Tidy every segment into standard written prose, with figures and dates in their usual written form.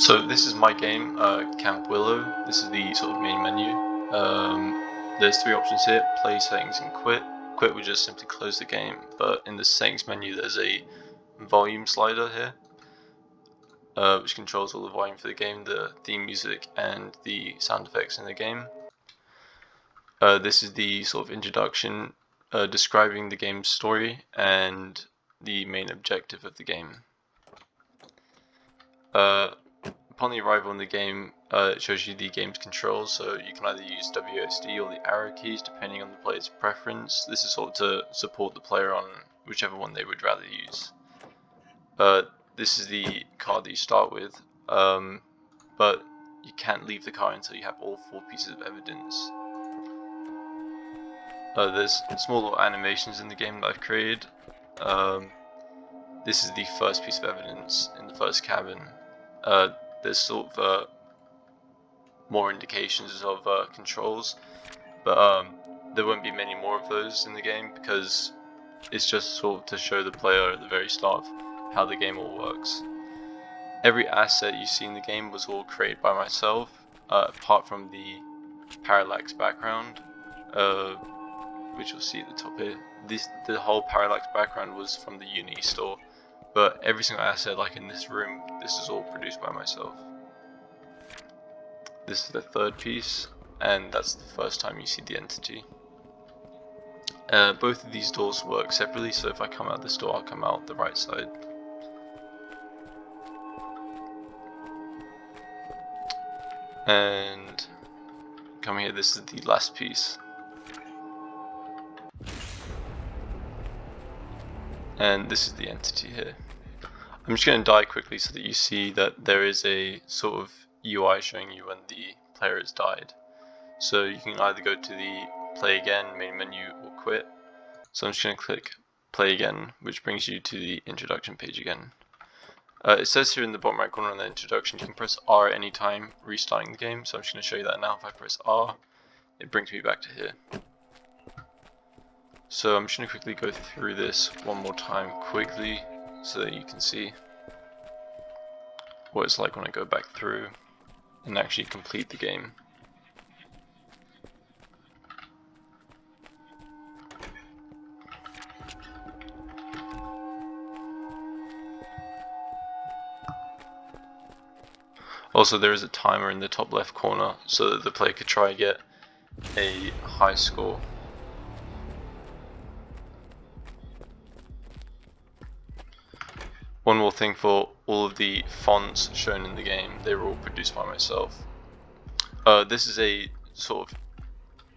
So this is my game, Camp Willow. This is the sort of main menu. There's three options here: play, settings, and quit. Quit would just simply close the game, but in the settings menu there's a volume slider here, which controls all the volume for the game, the theme music, and the sound effects in the game. This is the sort of introduction describing the game's story and the main objective of the game. Upon the arrival in the game, it shows you the game's controls, so you can either use WSD or the arrow keys depending on the player's preference. This is sort of to support the player on whichever one they would rather use. This is the car that you start with, but you can't leave the car until you have all 4 pieces of evidence. There's small little animations in the game that I've created. This is the first piece of evidence in the first cabin. There's sort of more indications of controls, but there won't be many more of those in the game because it's just sort of to show the player at the very start of how the game all works. Every asset you see in the game was all created by myself, apart from the parallax background, which you'll see at the top here. The whole parallax background was from the Unity store. But every single asset, like in this room, this is all produced by myself. This is the third piece, and that's the first time you see the entity. Both of these doors work separately, so if I come out this door, I'll come out the right side. And coming here, this is the last piece. And this is the entity here. I'm just going to die quickly so that you see that there is a sort of UI showing you when the player has died. So you can either go to the play again main menu or quit. So I'm just going to click play again, which brings you to the introduction page again. It says here in the bottom right corner on the introduction you can press R at any time restarting the game. So I'm just going to show you that now. If I press R, it brings me back to here. So I'm just going to quickly go through this one more time quickly so that you can see what it's like when I go back through and actually complete the game. Also, there is a timer in the top left corner so that the player could try and get a high score. One more thing for all of the fonts shown in the game, they were all produced by myself. This is a sort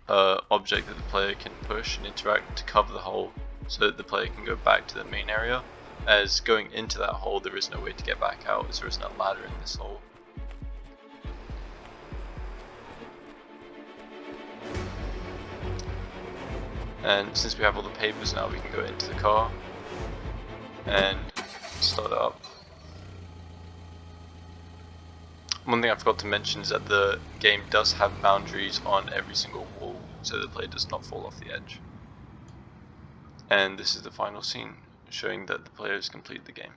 of object that the player can push and interact to cover the hole so that the player can go back to the main area, as going into that hole there is no way to get back out as there is no ladder in this hole. And since we have all the papers now, we can go into the car and start it up. One thing I forgot to mention is that the game does have boundaries on every single wall, so the player does not fall off the edge. And this is the final scene, showing that the player has completed the game.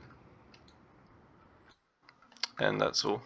And that's all.